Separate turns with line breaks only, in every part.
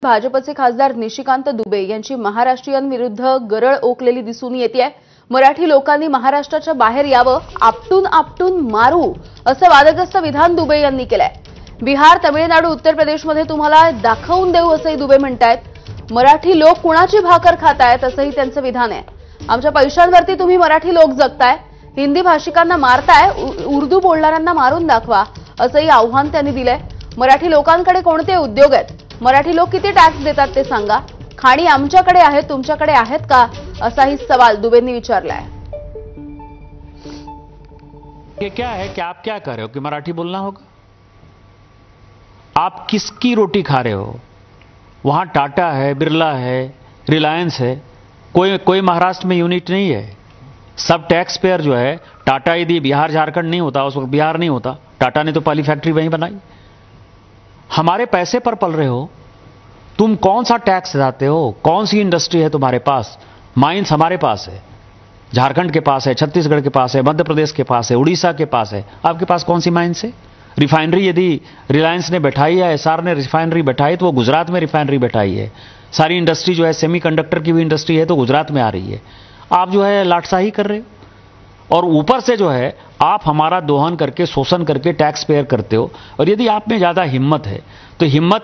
भाजपचे खासदार निशिकांत दुबे यांची महाराष्ट्रीयांविरुद्ध गरळ ओकलेली दिसून येते। मराठी लोकांनी महाराष्ट्राच्या बाहेर यावं, आपटून आपटून मारू असं वादग्रस्त विधान दुबे यांनी केलंय। बिहार, तमिळनाडू, उत्तर प्रदेशमध्ये तुम्हाला दाखवून देऊ असंही दुबे म्हणतायत। मराठी लोक कुणाची भाकर खातायत असंही त्यांचं विधान आहे। आमच्या पैशांवरती तुम्ही मराठी लोक जगताय, हिंदी भाषिकांना मारताय, उर्दू बोलणाऱ्यांना मारून दाखवा असंही आव्हान त्यांनी दिलंय। मराठी लोकांकडे कोणते उद्योग आहेत, मराठी लोक किती टॅक्स देतात ते सांगा, खाणी आमच्याकडे आहेत तुमच्याकडे आहेत का असाही सवाल दुबेंनी विचारलाय।
ये क्या है कि आप क्या कर रहे हो कि मराठी बोलना होगा? आप किसकी रोटी खा रहे हो? वहां टाटा है, बिरला है, रिलायंस है, कोई महाराष्ट्र में यूनिट नहीं है। सब टैक्स पेयर जो है, टाटा यदि बिहार झारखंड नहीं होता, उस वक्त बिहार नहीं होता, टाटा ने तो पहली फैक्ट्री वहीं बनाई। हमारे पैसे पर पल रहे हो, तुम कौन सा टैक्स देते हो? कौन सी इंडस्ट्री है तुम्हारे पास? माइंस हमारे पास है, झारखंड के पास है, छत्तीसगढ़ के पास है, मध्य प्रदेश के पास है, उड़ीसा के पास है। आपके पास कौन सी माइंस है? रिफाइनरी यदि रिलायंस ने बैठाई है, एसआर ने रिफाइनरी बैठाई तो वो गुजरात में रिफाइनरी बैठाई है। सारी इंडस्ट्री जो है, सेमीकंडक्टर की भी इंडस्ट्री है तो गुजरात में आ रही है। आप जो है लाटसाही कर रहे हो और ऊपर से जो है आप हमारा दोहन करके, शोषण करके टैक्स पेयर करते हो। और यदि आप में ज्यादा हिम्मत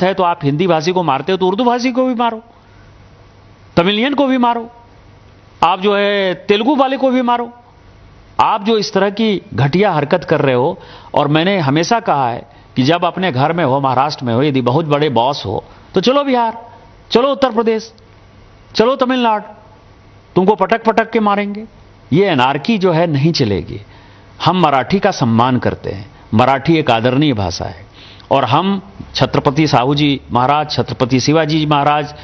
है तो आप हिंदी भाषी को मारते हो तो उर्दू भाषी को भी मारो, तमिलियन को भी मारो, आप जो है तेलुगु वाले को भी मारो। आप जो इस तरह की घटिया हरकत कर रहे हो, और मैंने हमेशा कहा है कि जब अपने घर में हो, महाराष्ट्र में हो, यदि बहुत बड़े बॉस हो तो चलो बिहार, चलो उत्तर प्रदेश, चलो तमिलनाडु, तुमको पटक पटक के मारेंगे। ये एनार्की जो है नहीं चलेगी। हम मराठी का सम्मान करते हैं, मराठी एक आदरणीय भाषा है और हम छत्रपति साहू जी महाराज, छत्रपति शिवाजी महाराज,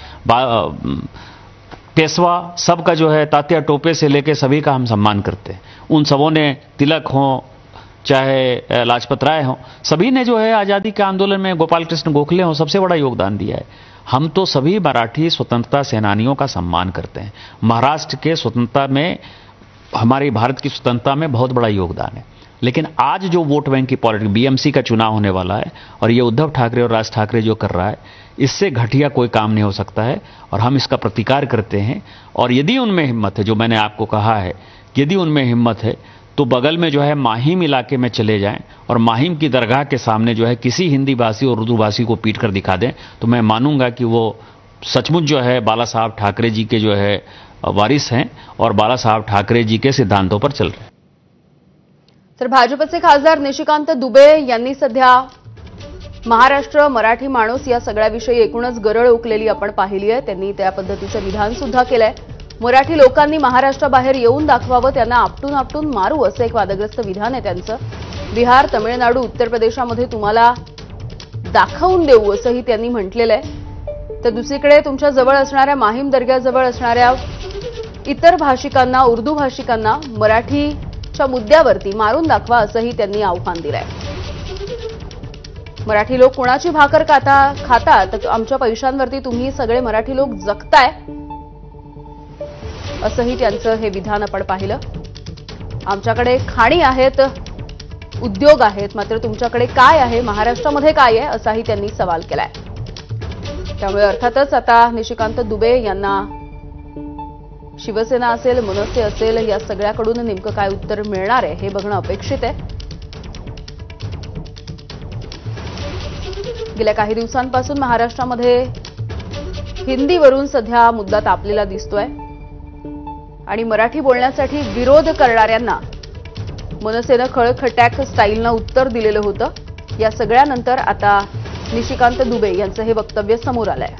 पेशवा सबका जो है, तात्या टोपे से लेके सभी का हम सम्मान करते हैं। उन सबों ने, तिलक हो चाहे लाजपत राय हो, सभी ने जो है आजादी के आंदोलन में, गोपाल कृष्ण गोखले हो, सबसे बड़ा योगदान दिया है। हम तो सभी मराठी स्वतंत्रता सेनानियों का सम्मान करते हैं। महाराष्ट्र के स्वतंत्रता में, हमारी भारत की स्वतंत्रता में बहुत बड़ा योगदान है। लेकिन आज जो वोट बैंक की पॉलिटिक्स, बीएमसी का चुनाव होने वाला है और ये उद्धव ठाकरे और राज ठाकरे जो कर रहा है, इससे घटिया कोई काम नहीं हो सकता है और हम इसका प्रतिकार करते हैं। और यदि उनमें हिम्मत है, जो मैंने आपको कहा है, यदि उनमें हिम्मत है तो बगल में जो है माहिम इलाके में चले जाएं और माहिम की दरगाह के सामने जो है किसी हिंदी भाषी और उर्दू भाषी को पीट कर दिखा दें, तो मैं मानूंगा कि वो सचमुच जो है बाला साहब ठाकरे जी के जो है वारिस हैं और बाला साहब ठाकरे जी के सिद्धांतों पर चल रहे हैं।
तर भाजपचे खासदार निशिकांत दुबे यांनी सध्या महाराष्ट्र, मराठी माणूस या सगळ्याविषयी एकूणच गरळ ओकलेली आपण पाहिली आहे। त्यांनी त्या पद्धतीचं विधान सुद्धा केलंय। मराठी लोकांनी महाराष्ट्राबाहेर येऊन दाखवावं, त्यांना आपटून आपटून मारू असं एक वादग्रस्त विधान आहे त्यांचं। बिहार, तमिळनाडू, उत्तर प्रदेशामध्ये तुम्हाला दाखवून देऊ असंही त्यांनी म्हटलेलं आहे। तर दुसरीकडे तुमच्या जवळ असणाऱ्या माहीम दर्ग्याजवळ असणाऱ्या इतर भाषिकांना, उर्दू भाषिकांना मराठीच्या मुद्द्यावरती मारून दाखवा असंही त्यांनी आव्हान दिलंय। मराठी लोक कुणाची भाकर खातात, आमच्या पैशांवरती तुम्ही सगळे मराठी लोक जगताय असंही त्यांचं हे विधान आपण पाहिलं। आमच्याकडे खाणी आहेत, उद्योग आहेत, मात्र तुमच्याकडे काय आहे, महाराष्ट्रामध्ये काय आहे असाही त्यांनी सवाल केलाय। त्यामुळे अर्थातच आता निशिकांत दुबे यांना शिवसेना असेल, मनसे असेल, या सगळ्याकडून नेमकं काय उत्तर मिळणार आहे हे बघणं अपेक्षित आहे। गेल्या काही दिवसांपासून महाराष्ट्रामध्ये हिंदीवरून सध्या मुद्दा तापलेला दिसतोय आणि मराठी बोलण्यासाठी विरोध करणाऱ्यांना मनसेनं खळखट्याक स्टाईलनं उत्तर दिलेलं होतं। या सगळ्यानंतर आता निशिकांत दुबे यांचं हे वक्तव्य समोर आलंय।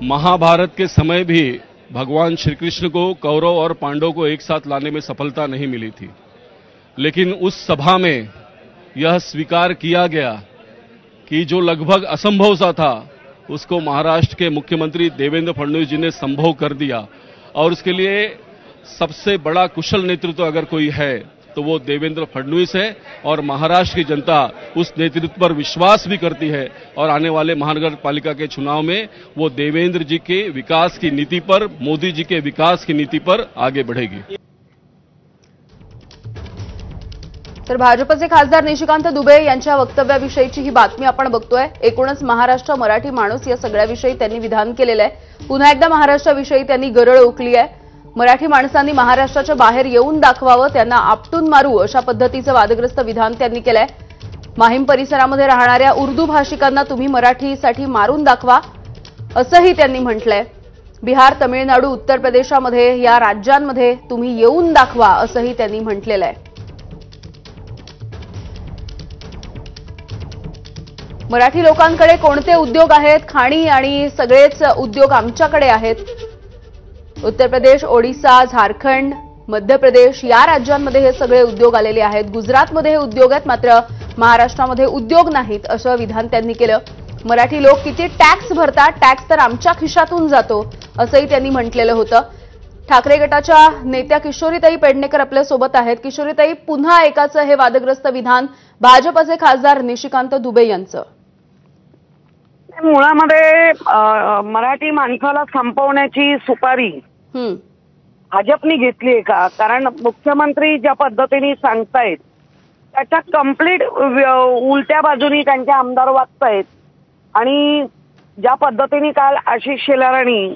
महाभारत के समय भी भगवान श्री कृष्ण को कौरव और पांडव को एक साथ लाने में सफलता नहीं मिली थी, लेकिन उस सभा में यह स्वीकार किया गया कि जो लगभग असंभव सा था उसको महाराष्ट्र के मुख्यमंत्री देवेंद्र फडणवीस जी ने संभव कर दिया। और उसके लिए सबसे बड़ा कुशल नेतृत्व अगर कोई है तो वो देवेंद्र फडणवीस है और महाराष्ट्र की जनता उस नेतृत्व पर विश्वास भी करती है और आने वाले महानगर पालिका के चुनाव में वो देवेंद्र जी के विकास की नीति पर, मोदी जी के विकास की नीति पर आगे बढ़ेगी।
तर भाजपचे खासदार निशिकांत दुबे यांच्या वक्तव्याविषयीची ही बातमी आपण बघतोय। एकूणच महाराष्ट्र मराठी माणूस या सगळ्याविषयी त्यांनी विधान केलेलं आहे। पुन्हा एकदा महाराष्ट्राविषयी त्यांनी गरळ ओकली आहे। मराठी माणसांनी महाराष्ट्राच्या बाहेर येऊन दाखवावं, त्यांना आपटून मारू अशा पद्धतीचं वादग्रस्त विधान त्यांनी केलंय। माहीम परिसरामध्ये राहणाऱ्या उर्दू भाषिकांना तुम्ही मराठीसाठी मारून दाखवा असंही त्यांनी म्हटलंय। बिहार, तमिळनाडू, उत्तर प्रदेशामध्ये या राज्यांमध्ये तुम्ही येऊन दाखवा असंही त्यांनी म्हटलेलं आहे। मराठी लोकांकडे कोणते उद्योग आहेत? खाणी आणि सगळेच उद्योग आमच्याकडे आहेत। उत्तर प्रदेश, ओडिशा, झारखंड, मध्य प्रदेश या राज्यांमध्ये हे सगळे उद्योग आलेले आहेत। गुजरातमध्ये हे उद्योग आहेत, मात्र महाराष्ट्रामध्ये उद्योग नाहीत असं विधान त्यांनी केलं। मराठी लोक किती टॅक्स भरतात? टॅक्स तर आमच्या खिशातून जातो असंही त्यांनी म्हटलेलं होतं। ठाकरे गटाच्या नेत्या किशोरीताई पेडणेकर आपल्यासोबत आहेत। किशोरीताई, पुन्हा एकाचं हे वादग्रस्त विधान भाजपचे खासदार निशिकांत दुबे यांचं।
मुळामध्ये मराठी माणसाला संपवण्याची सुपारी भाजपने घेतलीये का? कारण मुख्यमंत्री ज्या पद्धतीने सांगतायत त्याच्या कम्प्लीट उलट्या बाजूनी त्यांचे आमदार वागतायत। आणि ज्या पद्धतीने काल आशिष शेलारांनी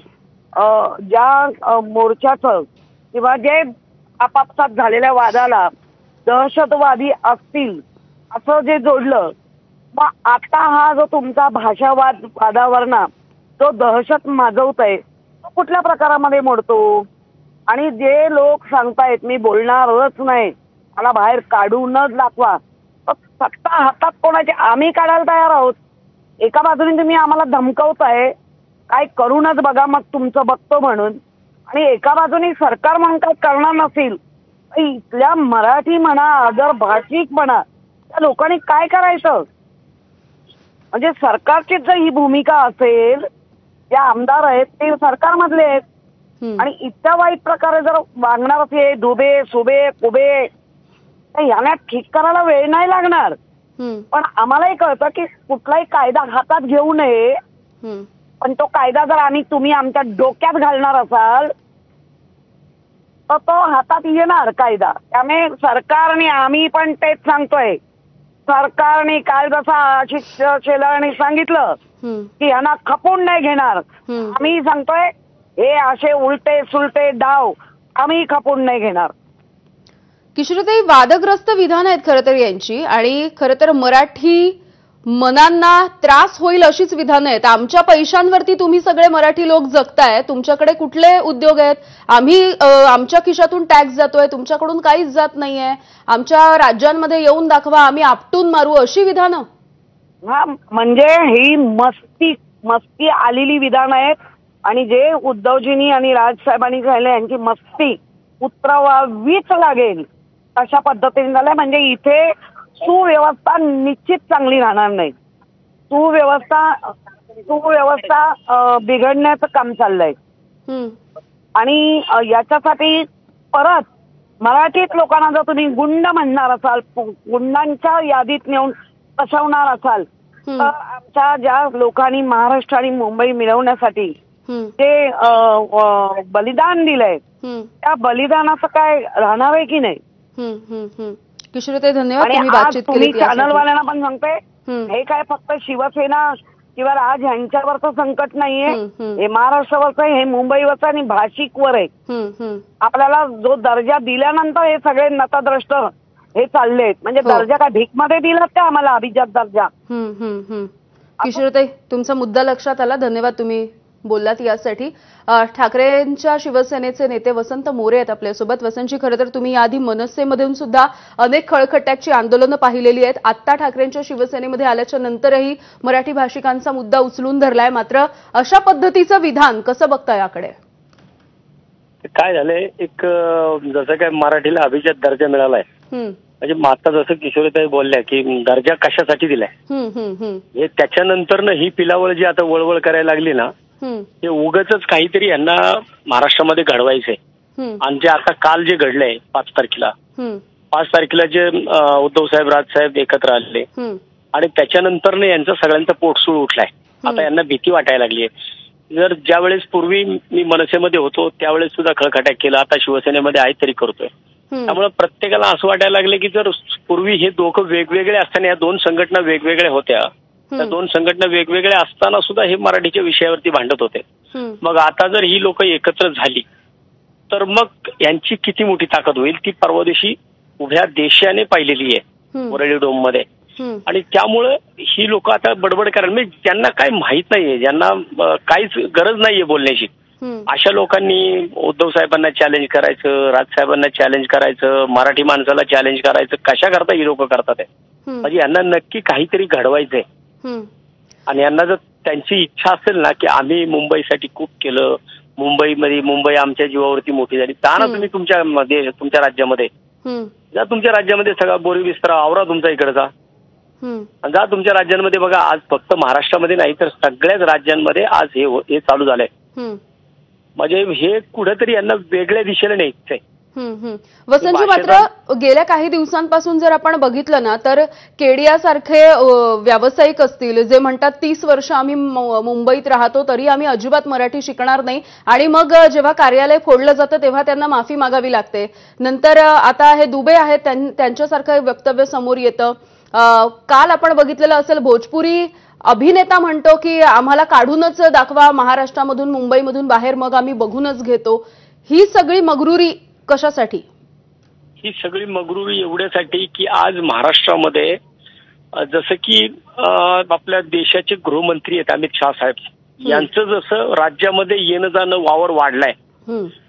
ज्या मोर्चाचं किंवा जे आपापसात झालेल्या वादाला दहशतवादी असतील असं जे जोडलं, मग आता हा जो तुमचा भाषावाद वादावरना जो दहशत माजवताय तो कुठल्या प्रकारामध्ये मोडतो? आणि जे लोक सांगतायत मी बोलणारच नाही, मला बाहेर काढूनच दाखवा, सत्ता हातात कोणाची? आम्ही काढायला तयार आहोत। एका बाजूने तुम्ही आम्हाला धमकवताय काय करूनच बघा मग तुमचं बघतो म्हणून, आणि एका बाजूने सरकार म्हणतात करणार नसेल, इथल्या मराठी म्हणा अदर भाषिक म्हणा त्या लोकांनी काय करायचं? म्हणजे सरकारची जर ही भूमिका असेल, जे आमदार आहेत ते सरकारमधले आहेत आणि इतक्या वाईट प्रकारे जर वागणार असेल दुबे सुबे कुबे, यांना ठीक करायला वेळ नाही लागणार। पण आम्हालाही कळतं की कुठलाही कायदा हातात घेऊ नये, पण तो कायदा जर तुम्ही आमच्या डोक्यात घालणार असाल तर तो हातात येणार कायदा। त्यामुळे सरकारने, आम्ही पण तेच सांगतोय, सरकारने काल जसा आशिष शेलारांनी सांगितलं की यांना खपून नाही घेणार, आम्ही सांगतोय हे असे उलटे सुलटे डाव आम्ही खपून नाही घेणार।
किशोरीताई, वादग्रस्त विधान आहेत खरं तर यांची, आणि खरं तर मराठी मनांना त्रास होईल अशीच विधानं आहेत। आमच्या पैशांवरती तुम्ही सगळे मराठी लोक जगताय, तुमच्याकडे कुठले उद्योग आहेत? आम्ही आमच्या खिशातून टॅक्स जातोय, तुमच्याकडून काहीच जात नाहीये, आमच्या राज्यांमध्ये येऊन दाखवा, आम्ही आपटून मारू अशी विधानं।
हा, म्हणजे ही मस्ती आलेली विधान आहेत आणि जे उद्धवजींनी आणि राजसाहेबांनी सांगितलं यांची मस्ती उतरवावीच लागेल अशा पद्धतीने झालंय। म्हणजे इथे सुव्यवस्था निश्चित चांगली राहणार नाही। सुव्यवस्था बिघडण्याचं काम चाललंय आणि याच्यासाठी परत मराठीत लोकांना जर तुम्ही गुंड म्हणणार असाल, गुंडांच्या यादीत नेऊन फसवणार असाल, तर आमच्या ज्या लोकांनी महाराष्ट्र आणि मुंबई मिळवण्यासाठी जे बलिदान दिलंय त्या बलिदानाचं काय राहणार आहे की नाही?
किशोरीताई, धन्यवाद,
आणि आज तुम्ही चॅनलवाल्यांना पण सांगते, हे काय फक्त शिवसेना किंवा राज यांच्यावरचं संकट नाहीये, हे महाराष्ट्रावरचं, हे मुंबईवरचं आणि भाषिकवर आहे। आपल्याला जो दर्जा दिल्यानंतर हे सगळे नतद्रष्ट हे चाललेत, म्हणजे दर्जा का भीकमध्ये दिलात का आम्हाला अभिजात दर्जा?
किशोरीताई, तुमचा मुद्दा लक्षात आला, धन्यवाद तुम्ही बोललात यासाठी। ठाकरेंच्या शिवसेनेचे नेते वसंत मोरे आहेत आपल्यासोबत। वसंतजी, खरं तर तुम्ही याआधी मनसेमधून सुद्धा अनेक खळखट्याची आंदोलनं पाहिलेली आहेत, आता ठाकरेंच्या शिवसेनेमध्ये आल्याच्या नंतरही मराठी भाषिकांचा मुद्दा उचलून धरलाय, मात्र अशा पद्धतीचं विधान कसं बघता? याकडे
काय झालंय, एक जसं काय मराठीला अभिजात दर्जा मिळालाय, म्हणजे आता जसं किशोरीताई बोलल्या की दर्जा कशासाठी दिलाय, हे त्याच्यानंतर ही पिलावळ जी आता वळवळ करायला लागली ना, ते उगाचच काहीतरी यांना महाराष्ट्रामध्ये घडवायचंय। आणि जे आता काल जे घडलंय 5 तारखेला जे उद्धव साहेब राजसाहेब एकत्र आले आणि त्याच्यानंतर यांचा सगळ्यांचा पोटसूळ उठलाय। आता यांना भीती वाटायला लागलीय। जर ज्या वेळेस पूर्वी मी मनसेमध्ये होतो त्यावेळेस सुद्धा खळखट्याक केला, आता शिवसेनेमध्ये आहे तरी करतोय, त्यामुळे प्रत्येकाला असं वाटायला लागलं की जर पूर्वी हे दोघं वेगवेगळे असताना या दोन संघटना वेगवेगळ्या होत्या, त्या दोन संघटना वेगवेगळ्या असताना सुद्धा हे मराठीच्या विषयावरती भांडत होते. मग आता जर ही लोक एकत्र झाली तर मग यांची किती मोठी ताकद होईल ती परवा दिवशी उभ्या देशाने पाहिलेली आहे वरळी डोम मध्ये. आणि त्यामुळं ही लोक आता बडबड करायला, म्हणजे ज्यांना काही माहित नाहीये, ज्यांना काहीच गरज नाहीये बोलण्याची, अशा लोकांनी उद्धव साहेबांना चॅलेंज करायचं, राजसाहेबांना चॅलेंज करायचं, मराठी माणसाला चॅलेंज करायचं, कशा करता ही लोक करतात आहे. म्हणजे यांना नक्की काहीतरी घडवायचंय. आणि यांना जर त्यांची इच्छा असेल ना की आम्ही मुंबईसाठी खूप केलं, मुंबई आमच्या जीवावरती मोठी झाली, जा ना तुम्ही तुमच्या राज्यामध्ये, जा तुमच्या राज्यामध्ये सगळा बोरी बिस्तरा आवरा तुमचा इकडचा, जा तुमच्या राज्यांमध्ये. बघा आज फक्त महाराष्ट्रामध्ये नाही तर सगळ्याच राज्यांमध्ये आज हे चालू झालंय. म्हणजे हे कुठेतरी यांना वेगळ्या दिशेने न्यायचंय.
वसंतजी, मात्र गेल्या काही दिवसांपासून जर आपण बघितलं ना तर केडिया सारखे व्यावसायिक असतील जे म्हणतात 30 वर्ष आम्ही मुंबईत राहतो तरी आम्ही अजिबात मराठी शिकणार नाही, आणि मग जेव्हा कार्यालय फोडलं जातं तेव्हा त्यांना माफी मागावी लागते. नंतर आता हे दुबे आहेत त्यांच्यासारखं वक्तव्य समोर येतं. काल आपण बघितलेलं असेल भोजपुरी अभिनेता म्हणतो की आम्हाला काढूनच दाखवा महाराष्ट्रामधून मुंबईमधून बाहेर, मग आम्ही बघूनच घेतो. ही सगळी मगरुरी कशासाठी?
ही सगळी मगरुरी एवढ्यासाठी की आज महाराष्ट्रामध्ये जसं की आपल्या देशाचे गृहमंत्री आहेत अमित शाह साहेब, यांचं जसं राज्यामध्ये येणं जाणं वावर वाढलाय,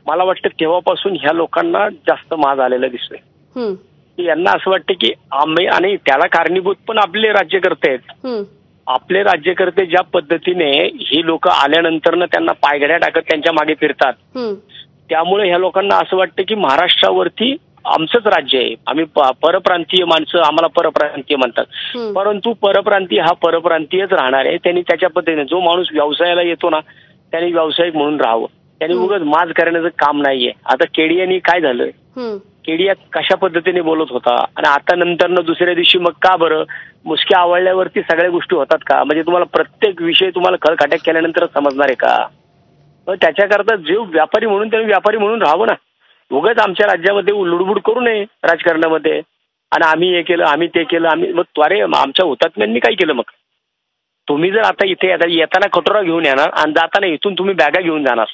मला वाटतं तेव्हापासून ह्या लोकांना जास्त माज आलेला दिसतोय. यांना असं वाटतं की आम्ही, आणि त्याला कारणीभूत पण आपले राज्यकर्ते आहेत. आपले राज्यकर्ते ज्या पद्धतीने ही लोक आल्यानंतर त्यांना पायघड्या टाकत त्यांच्या मागे फिरतात, त्यामुळे ह्या लोकांना असं वाटतं की महाराष्ट्रावरती आमचंच राज्य आहे, आम्ही परप्रांतीय माणसं, आम्हाला परप्रांतीय म्हणतात. परंतु परप्रांतीय हा परप्रांतीयच राहणार आहे. त्यांनी त्याच्या पद्धतीने, जो माणूस व्यवसायाला येतो ना त्यांनी व्यावसायिक म्हणून राहावं, त्यांनी उगाच माज करण्याचं काम नाहीये. आता केडियानी काय झालं, केडिया कशा पद्धतीने बोलत होता आणि आता नंतर दुसऱ्या दिवशी मग का बरं मुसक्या आवळल्यावरती सगळ्या गोष्टी होतात का? म्हणजे तुम्हाला प्रत्येक विषय तुम्हाला खळखटाक केल्यानंतर समजणार आहे का? मग त्याच्याकरता जे व्यापारी म्हणून त्यांनी व्यापारी म्हणून राहावं ना. उगाच आमच्या राज्यामध्ये लुडबुड करू नये राजकारणामध्ये, आणि आम्ही हे केलं आम्ही ते केलं आम्ही. मग त्वारे आमच्या हुतात्म्यांनी काय केलं? मग तुम्ही जर आता इथे येताना कटोरा घेऊन येणार आणि जाताना इथून तुम्ही बॅगा घेऊन जाणार,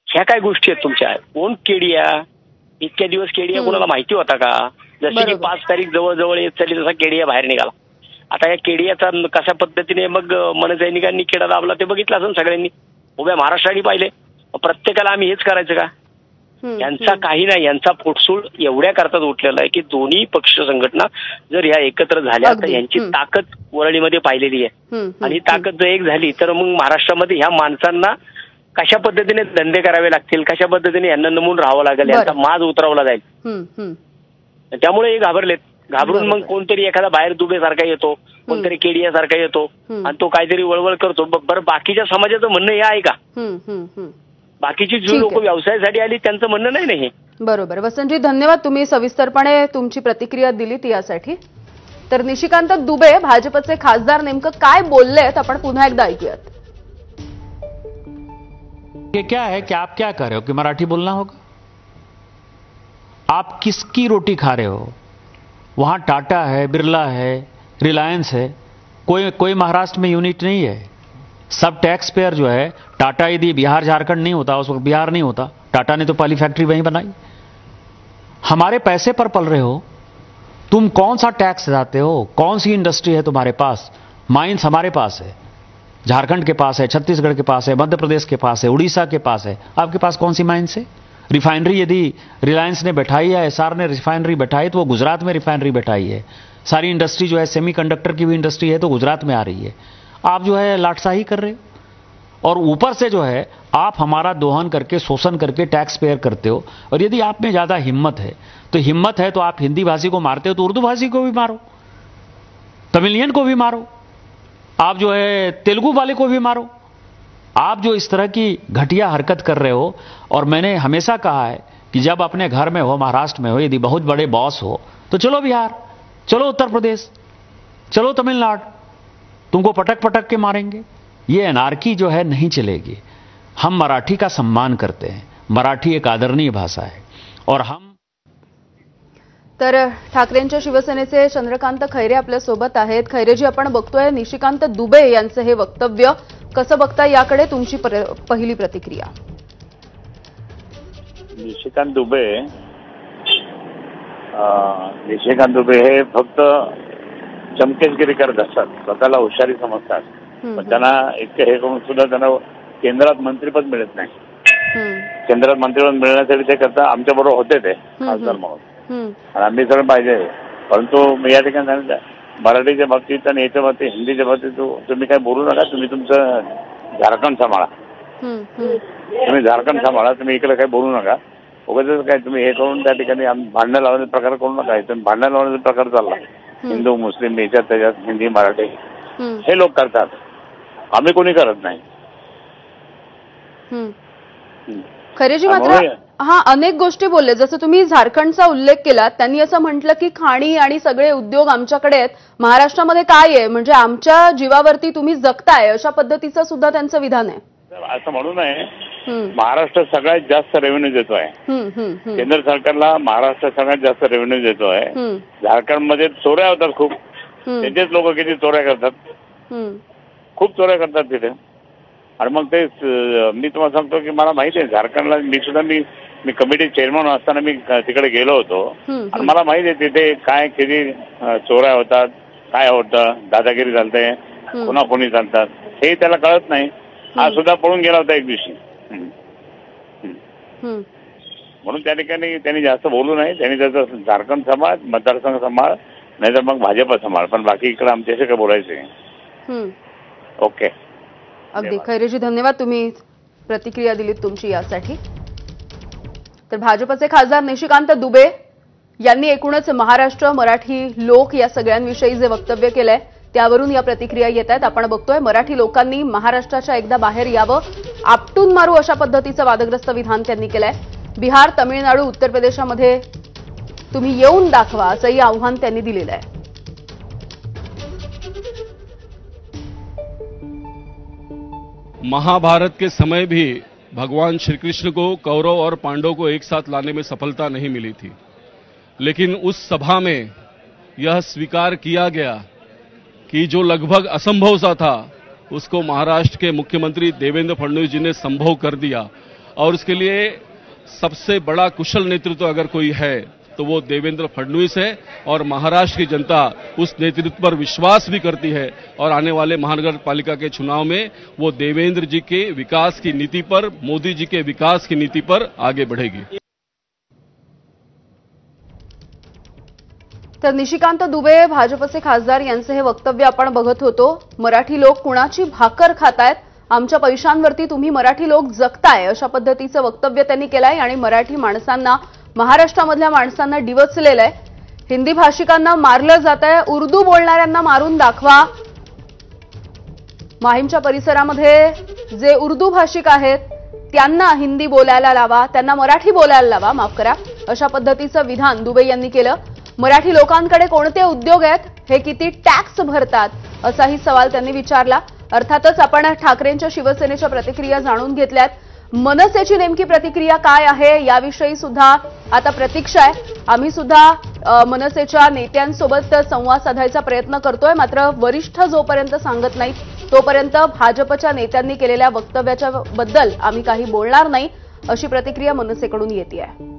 ह्या काय गोष्टी आहेत तुमच्या? कोण केडिया? इतक्या दिवस केडिया कोणाला माहिती होता का? जशी की 5 तारीख जवळ येत चालली तसा केडिया बाहेर निघाला. आता या केडियाचा कशा पद्धतीने मग मनसैनिकांनी केडा दाबला ते बघितलं असं सगळ्यांनी, उभ्या महाराष्ट्राने पाहिले. प्रत्येकाला आम्ही हेच करायचं का? यांचा काही नाही, यांचा पोटसूळ एवढ्या करतात उठलेला आहे की दोन्ही पक्ष संघटना जर ह्या एकत्र झाल्या तर यांची ताकद वरळीमध्ये पाहिलेली आहे. आणि ताकद जर एक झाली तर मग महाराष्ट्रामध्ये ह्या माणसांना कशा पद्धतीने धंदे करावे लागतील, कशा पद्धतीने यांना नमून राहावं लागेल, यांचा माज उतरवला जाईल. त्यामुळे हे घाबरलेत. घाबरून मग कोणतरी एखादा बाहेर दुबेसारखा येतो, कोणतरी केडियासारखा येतो आणि तो काहीतरी वळवळ करतो. बरं बाकीच्या समाजाचं म्हणणं हे आहे का? बाकीची जी लोक व्यवसायासाठी आली त्यांचं म्हणणं नाही हे.
बरोबर. वसंतजी, धन्यवाद, तुम्ही सविस्तरपणे तुमची प्रतिक्रिया दिलीत यासाठी. तर निशिकांत दुबे भाजपचे खासदार नेमकं काय बोललेत आपण पुन्हा एकदा ऐकूयात.
ये क्या है कि आप क्या कर रहे हो कि मराठी बोलना होगा? आप किसकी रोटी खा रहे हो? वहां टाटा है, बिरला है, रिलायंस है, कोई महाराष्ट्र में यूनिट नहीं है. सब टैक्स पेयर जो है, टाटा यदि बिहार झारखंड नहीं होता, उस वक्त बिहार नहीं होता, टाटा ने तो पहली फैक्ट्री वहीं बनाई. हमारे पैसे पर पल रहे हो तुम. कौन सा टैक्स देते हो? कौन सी इंडस्ट्री है तुम्हारे पास? माइंस हमारे पास है, झारखंड के पास है, छत्तीसगढ़ के पास है, मध्य प्रदेश के पास है, उड़ीसा के पास है. आपके पास कौन सी माइंस है? रिफाइनरी यदि रिलायंस ने बैठाई है, एसआर ने रिफाइनरी बैठाई तो वो गुजरात में रिफाइनरी बैठाई है. सारी इंडस्ट्री जो है, सेमीकंडक्टर की भी इंडस्ट्री है तो गुजरात में आ रही है. आप जो है लाटसाही कर रहे हो और ऊपर से जो है आप हमारा दोहन करके, शोषण करके टैक्स पेयर करते हो. और यदि आप में ज्यादा हिम्मत है तो आप हिंदी भाषी को मारते हो तो उर्दू भाषी को भी मारो, तमिलियन को भी मारो, आप जो है तेलुगु वाले को भी मारो. आप जो इस तरह की घटिया हरकत कर रहे हो, और मैंने हमेशा कहा है कि जब अपने घर में हो, महाराष्ट्र में हो, यदि बहुत बड़े बॉस हो तो चलो बिहार, चलो उत्तर प्रदेश, चलो तमिलनाडु, तुमको पटक पटक के मारेंगे. ये एनार्की जो है नहीं चलेगी. हम मराठी का सम्मान करते हैं, मराठी एक आदरणीय भाषा है और हम
तर ठाकरेंच्या शिवसेनेचे चंद्रकांत खैरे आपल्या सोबत आहेत. खैरेजी, आपण बघतोय निशिकांत दुबे यांचं हे वक्तव्य कसं बघता, याकडे तुमची पहिली प्रतिक्रिया?
निशिकांत दुबे हे फक्त चमकेगिरी करत असतात, स्वतःला हुशारी समजतात, पण त्यांना इतकं हे करून सुद्धा त्यांना केंद्रात मंत्रीपद मिळत नाही. केंद्रात मंत्रिपद मिळण्यासाठी ते करता आमच्या बरोबर होते ते खासदार म्हणून, आणि आम्ही सगळं पाहिजे. परंतु मी या ठिकाणी सांगितलं, मराठीच्या बाबतीत आणि याच्या बाबतीत, हिंदीच्या बाबतीत तुम्ही काय बोलू नका, तुम्ही तुमचं झारखंड सांभाळा, तुम्ही झारखंड सांभाळा, तुम्ही इकडे काही बोलू नका. उगाच काय तुम्ही हे करून त्या ठिकाणी भांडणं लावण्याचा प्रकार करू नका. तुम्ही भांडणं लावण्याचा प्रकार चालला हिंदू मुस्लिम याच्यात त्याच्यात, हिंदी मराठी हे लोक करतात, आम्ही कोणी करत नाही.
खरेजी, मात्र अनेक गोष्टी बोलले, जसं तुम्ही झारखंडचा उल्लेख केला. त्यांनी असं म्हटलं की खाणी आणि सगळे उद्योग आमच्याकडे आहेत, महाराष्ट्रामध्ये काय आहे, म्हणजे आमच्या जीवावरती तुम्ही जगताय, अशा पद्धतीचं सुद्धा त्यांचं विधान आहे.
असं म्हणू नये. महाराष्ट्र सगळ्यात जास्त रेव्हेन्यू देतोय, केंद्र सरकारला महाराष्ट्र सगळ्यात जास्त रेव्हेन्यू देतोय. झारखंडमध्ये चोऱ्या होतात खूप, त्याचेच लोक किती चोऱ्या करतात, खूप चोऱ्या करतात तिथे. आणि मग ते मी तुम्हाला सांगतो की मला माहिती आहे, झारखंडला मी कमिटी चेअरमन असताना मी तिकडे गेलो होतो, आणि मला माहिती आहे तिथे काय किती चोऱ्या होतात, काय होतं, दादागिरी चालते, खुनाखुनी चालतात, हे त्याला कळत नाही. हा सुद्धा पळून गेला होता एक दिवशी, म्हणून त्या ठिकाणी त्यांनी जास्त बोलू नये. त्यांनी त्याचं झारखंड सांभाळ, मतदारसंघ सांभाळ, नाहीतर मग भाजप सांभाळ, पण बाकी इकडे आमच्याशी काय बोलायचे. ओके,
अगदी. खैरेजी, धन्यवाद, तुम्ही प्रतिक्रिया दिलीत तुमची यासाठी. तर भाजपचे खासदार निशिकांत दुबे यांनी एकूणच महाराष्ट्र, मराठी लोक या सगळ्यांविषयी जे वक्तव्य केलंय त्यावरून या प्रतिक्रिया येत आहेत. आपण बघतोय मराठी लोकांनी महाराष्ट्राच्या एकदा बाहेर यावं, आपटून मारू अशा पद्धतीचं वादग्रस्त विधान त्यांनी केलंय. बिहार, तमिळनाडू, उत्तर प्रदेशामध्ये तुम्ही येऊन दाखवा असंही आव्हान त्यांनी दिलेलं आहे.
महाभारत के समय भी भगवान श्री कृष्ण को कौरव और पांडव को एक साथ लाने में सफलता नहीं मिली थी, लेकिन उस सभा में यह स्वीकार किया गया कि जो लगभग असंभव सा था उसको महाराष्ट्र के मुख्यमंत्री देवेंद्र फडणवीस जी ने संभव कर दिया. और उसके लिए सबसे बड़ा कुशल नेतृत्व अगर कोई है तो वो देवेंद्र फडणवीस है, और महाराष्ट्र की जनता उस नेतृत्व पर विश्वास भी करती है, और आने वाले महानगर पालिका के चुनाव में वो देवेंद्र जी के विकास की नीति पर, मोदी जी के विकास की नीति पर आगे बढ़ेगी.
तर निशिकांत दुबे भाजपचे खासदार यांचे हे वक्तव्य आपण बघत होतो. मराठी लोक कुणाची भाकर खातायत, आमच्या पैशांवरती तुम्ही मराठी लोक जगताय, अशा पद्धतीचं वक्तव्य त्यांनी केलंय. आणि मराठी माणसांना, महाराष्ट्रामधल्या माणसांना डिवचलेलं आहे. हिंदी भाषिकांना मारलं जात आहे, उर्दू बोलणाऱ्यांना मारून दाखवा, माहीमच्या परिसरामध्ये जे उर्दू भाषिक आहेत त्यांना हिंदी बोलायला लावा, त्यांना मराठी बोलायला लावा, माफ करा, अशा पद्धतीचं विधान दुबे यांनी केलं. मराठी लोकांकडे कोणते उद्योग आहेत, हे किती टॅक्स भरतात, असाही सवाल त्यांनी विचारला. अर्थातच आपण ठाकरेंच्या शिवसेनेच्या प्रतिक्रिया जाणून घेतल्यात. मनसेची नेमकी प्रतिक्रिया काय आहे याविषयी सुद्धा आता प्रतीक्षा आहे. आम्ही सुद्धा मनसेच्या नेत्यांसोबत संवाद साधायचा प्रयत्न करतोय, मात्र वरिष्ठ जोपर्यंत सांगत नाहीत तोपर्यंत भाजपच्या नेत्यांनी केलेल्या वक्तव्याच्या बद्दल आम्ही काही बोलणार नाही, अशी प्रतिक्रिया मनसेकडून येते आहे.